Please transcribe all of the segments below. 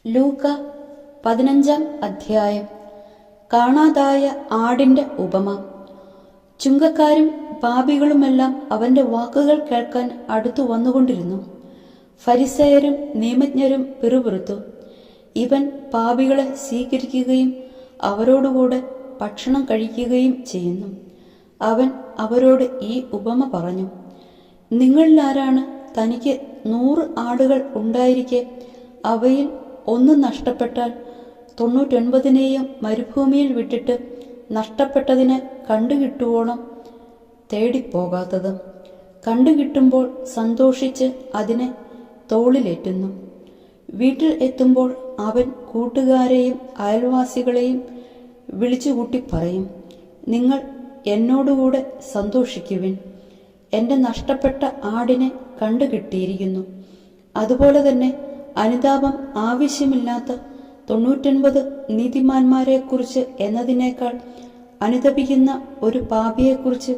ലൂക്ക 15 അധ്യായം. കാണാതായ ആടിന്റെ ഉപമ. ചുങ്കക്കാരും പാപികളുമെല്ലാം അവന്റെ വാക്കുകൾ കേൾക്കാൻ അടുത്തു വന്നുകൊണ്ടിരുന്നു. ഫരിസേയരും നിയമജ്ഞരും പിറുപിറുത്തു, ഇവൻ പാപികളെ സ്വീകരിക്കുകയും അവരോടുകൂടെ ഭക്ഷണം കഴിക്കുകയും ചെയ്യുന്നു. അവൻ അവരോട് ഈ ഉപമ പറഞ്ഞു. നിങ്ങളിലാരാണ് തനിക്ക് 100 ആടുകൾ ഉണ്ടായിരിക്കെ അവയിൽ ഒന്ന് നഷ്ടപ്പെട്ടാൽ 99 മരുഭൂമിയിൽ വിട്ടിട്ട് നഷ്ടപ്പെട്ടതിനെ കണ്ടുകിട്ടുവോളം തേടിപ്പോകാത്തത്? കണ്ടുകിട്ടുമ്പോൾ സന്തോഷിച്ച് അതിനെ തോളിലേറ്റുന്നു. വീട്ടിൽ എത്തുമ്പോൾ അവൻ കൂട്ടുകാരെയും അയൽവാസികളെയും വിളിച്ചുകൂട്ടി പറയും, നിങ്ങൾ എന്നോടുകൂടെ സന്തോഷിക്കുവിൻ, എൻ്റെ നഷ്ടപ്പെട്ട ആടിനെ കണ്ടുകിട്ടിയിരിക്കുന്നു. അതുപോലെ തന്നെ അനുതാപം ആവശ്യമില്ലാത്ത 99 നീതിമാന്മാരെക്കുറിച്ച് എന്നതിനേക്കാൾ അനുതപിക്കുന്ന ഒരു പാപിയെക്കുറിച്ച്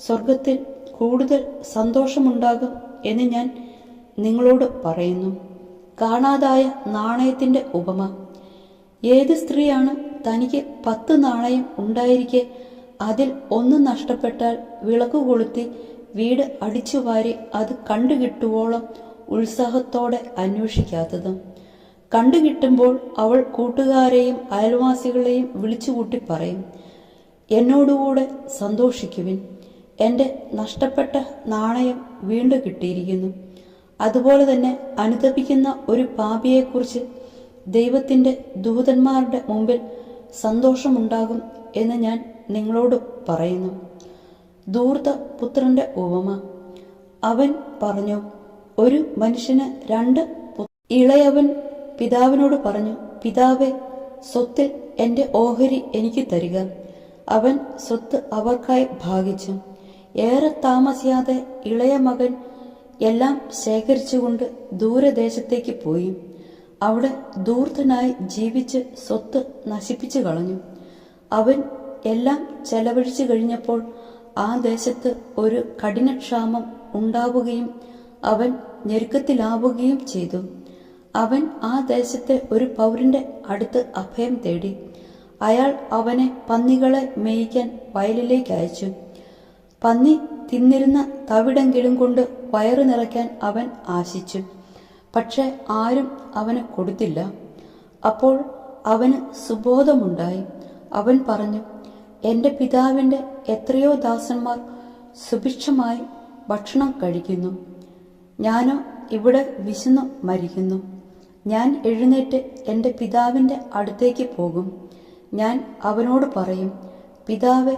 സ്വർഗത്തിൽ കൂടുതൽ സന്തോഷമുണ്ടാകും എന്ന് ഞാൻ നിങ്ങളോട് പറയുന്നു. കാണാതായ നാണയത്തിൻ്റെ ഉപമ. ഏത് സ്ത്രീയാണ് തനിക്ക് 10 നാണയം ഉണ്ടായിരിക്കെ അതിൽ ഒന്ന് നഷ്ടപ്പെട്ടാൽ വിളക്ക് കൊളുത്തി വീട് അടിച്ചുവാരി അത് കണ്ടുകിട്ടുവോളം ഉത്സാഹത്തോടെ അന്വേഷിക്കാത്തത്? കണ്ടുകിട്ടുമ്പോൾ അവൾ കൂട്ടുകാരെയും അയൽവാസികളെയും വിളിച്ചുകൂട്ടി പറയും, എന്നോടുകൂടെ സന്തോഷിക്കുവിൻ, എൻ്റെ നഷ്ടപ്പെട്ട നാണയം വീണ്ടും കിട്ടിയിരിക്കുന്നു. അതുപോലെ തന്നെ അനുതപിക്കുന്ന ഒരു പാപിയെക്കുറിച്ച് ദൈവത്തിൻ്റെ ദൂതന്മാരുടെ മുമ്പിൽ സന്തോഷമുണ്ടാകും എന്ന് ഞാൻ നിങ്ങളോട് പറയുന്നു. ധൂർത്ത പുത്രന്റെ ഉപമ. അവൻ പറഞ്ഞു, ഒരു മനുഷ്യന് 2 ഇളയവൻ പിതാവിനോട് പറഞ്ഞു, പിതാവേ, സ്വത്തിൽ എൻ്റെ ഓഹരി എനിക്ക് തരിക. അവൻ സ്വത്ത് അവർക്കായി ഭാഗിച്ചു. ഏറെ താമസിയാതെ ഇളയ മകൻ എല്ലാം ശേഖരിച്ചുകൊണ്ട് ദൂരദേശത്തേക്ക് പോയി. അവിടെ ധൂർത്തനായി ജീവിച്ച് സ്വത്ത് നശിപ്പിച്ചു കളഞ്ഞു. അവൻ എല്ലാം ചെലവഴിച്ചു കഴിഞ്ഞപ്പോൾ ആ ദേശത്ത് ഒരു കഠിനക്ഷാമം ഉണ്ടാവുകയും അവൻ ഞെരുക്കത്തിലാവുകയും ചെയ്തു. അവൻ ആ ദേശത്തെ ഒരു പൗരന്റെ അടുത്ത് അഭയം തേടി. അയാൾ അവനെ പന്നികളെ മേയ്ക്കാൻ വയലിലേക്ക് അയച്ചു. പന്നി തിന്നിരുന്ന തവിടെങ്കിലും കൊണ്ട് വയറു നിറയ്ക്കാൻ അവൻ ആശിച്ചു. പക്ഷെ ആരും അവന് കൊടുത്തില്ല. അപ്പോൾ അവന് സുബോധമുണ്ടായി. അവൻ പറഞ്ഞു, എൻ്റെ പിതാവിൻ്റെ എത്രയോ ദാസന്മാർ സുഭിക്ഷമായി ഭക്ഷണം കഴിക്കുന്നു, ഞാനോ ഇവിടെ വിശന്നു മരിക്കുന്നു. ഞാൻ എഴുന്നേറ്റ് എൻ്റെ പിതാവിൻ്റെ അടുത്തേക്ക് പോകും. ഞാൻ അവനോട് പറയും, പിതാവേ,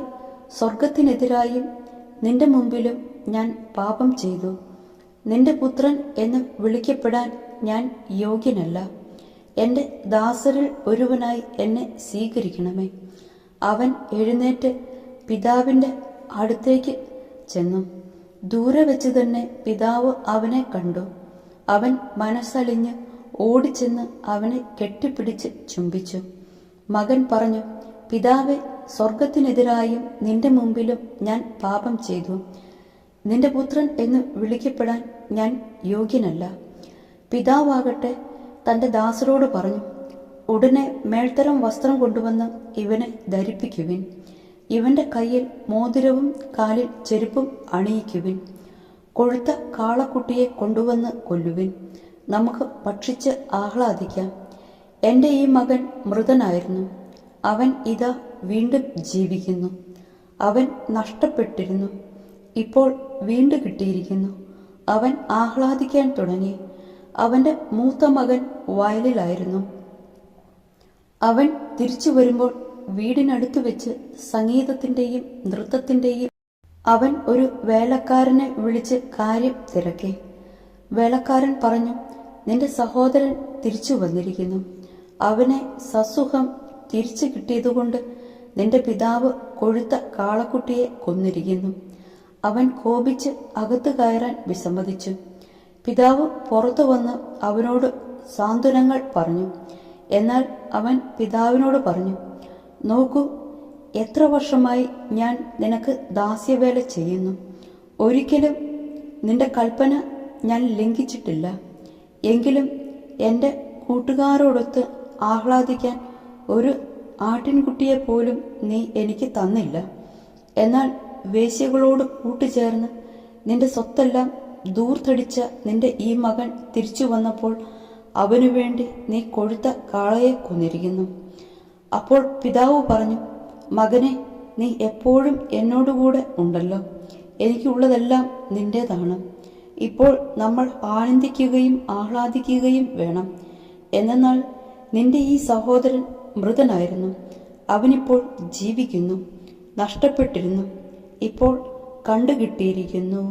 സ്വർഗത്തിനെതിരായും നിന്റെ മുമ്പിലും ഞാൻ പാപം ചെയ്തു. നിന്റെ പുത്രൻ എന്ന് വിളിക്കപ്പെടാൻ ഞാൻ യോഗ്യനല്ല. എൻ്റെ ദാസരിൽ ഒരുവനായി എന്നെ സ്വീകരിക്കണമേ. അവൻ എഴുന്നേറ്റ് പിതാവിൻ്റെ അടുത്തേക്ക് ചെന്നു. ദൂരെ വെച്ച് തന്നെ പിതാവ് അവനെ കണ്ടു. അവൻ മനസ്സലിഞ്ഞ് ഓടിച്ചെന്ന് അവനെ കെട്ടിപ്പിടിച്ച് ചുംബിച്ചു. മകൻ പറഞ്ഞു, പിതാവേ, സ്വർഗത്തിനെതിരായും നിന്റെ മുമ്പിലും ഞാൻ പാപം ചെയ്തു. നിന്റെ പുത്രൻ എന്ന് വിളിക്കപ്പെടാൻ ഞാൻ യോഗ്യനല്ല. പിതാവാകട്ടെ തൻ്റെ ദാസരോട് പറഞ്ഞു, ഉടനെ മേൽത്തരം വസ്ത്രം കൊണ്ടുവന്ന് ഇവനെ ധരിപ്പിക്കുവിൻ. ഇവന്റെ കയ്യിൽ മോതിരവും കാലിൽ ചെരുപ്പും അണിയിക്കുവിൻ. കൊഴുത്ത കാളക്കുട്ടിയെ കൊണ്ടുവന്ന് കൊല്ലുവിൻ. നമുക്ക് ഭക്ഷിച്ച് ആഹ്ലാദിക്കാം. എൻ്റെ ഈ മകൻ മൃതനായിരുന്നു, അവൻ ഇതാ വീണ്ടും ജീവിക്കുന്നു. അവൻ നഷ്ടപ്പെട്ടിരുന്നു, ഇപ്പോൾ വീണ്ടും കിട്ടിയിരിക്കുന്നു. അവൻ ആഹ്ലാദിക്കാൻ തുടങ്ങി. അവൻ്റെ മൂത്ത മകൻ വയലിലായിരുന്നു. അവൻ തിരിച്ചു വരുമ്പോൾ വീടിനടുത്ത് വെച്ച് സംഗീതത്തിൻ്റെയും നൃത്തത്തിൻ്റെയും അവൻ ഒരു വേലക്കാരനെ വിളിച്ച് കാര്യം തിരക്കി. വേലക്കാരൻ പറഞ്ഞു, നിന്റെ സഹോദരൻ തിരിച്ചു വന്നിരിക്കുന്നു. അവനെ സസുഖം തിരിച്ചു കിട്ടിയതുകൊണ്ട് നിന്റെ പിതാവ് കൊഴുത്ത കാളക്കുട്ടിയെ കൊന്നിരിക്കുന്നു. അവൻ കോപിച്ച് അകത്ത് കയറാൻ വിസമ്മതിച്ചു. പിതാവ് പുറത്തു വന്ന് അവനോട് സാന്ത്വനങ്ങൾ പറഞ്ഞു. എന്നാൽ അവൻ പിതാവിനോട് പറഞ്ഞു, നോക്കൂ, എത്ര വർഷമായി ഞാൻ നിനക്ക് ദാസ്യവേല ചെയ്യുന്നു. ഒരിക്കലും നിന്റെ കൽപ്പന ഞാൻ ലംഘിച്ചിട്ടില്ല. എങ്കിലും എൻ്റെ കൂട്ടുകാരോടൊത്ത് ആഹ്ലാദിക്കാൻ ഒരു ആട്ടിൻകുട്ടിയെപ്പോലും നീ എനിക്ക് തന്നില്ല. എന്നാൽ വേശ്യകളോട് കൂട്ടുചേർന്ന് നിന്റെ സ്വത്തെല്ലാം ദൂർത്തടിച്ച നിന്റെ ഈ മകൻ തിരിച്ചു വന്നപ്പോൾ അവനു വേണ്ടി നീ കൊഴുത്ത കാളയെ കൊന്നിരിക്കുന്നു. അപ്പോൾ പിതാവ് പറഞ്ഞു, മകനെ, നീ എപ്പോഴും എന്നോടുകൂടെ ഉണ്ടല്ലോ. എനിക്കുള്ളതെല്ലാം നിന്റേതാണ്. ഇപ്പോൾ നമ്മൾ ആനന്ദിക്കുകയും ആഹ്ലാദിക്കുകയും വേണം. എന്നാൽ നിന്റെ ഈ സഹോദരൻ മൃതനായിരുന്നു, അവനിപ്പോൾ ജീവിക്കുന്നു. നഷ്ടപ്പെട്ടിരുന്നു, ഇപ്പോൾ കണ്ടുകിട്ടിയിരിക്കുന്നു.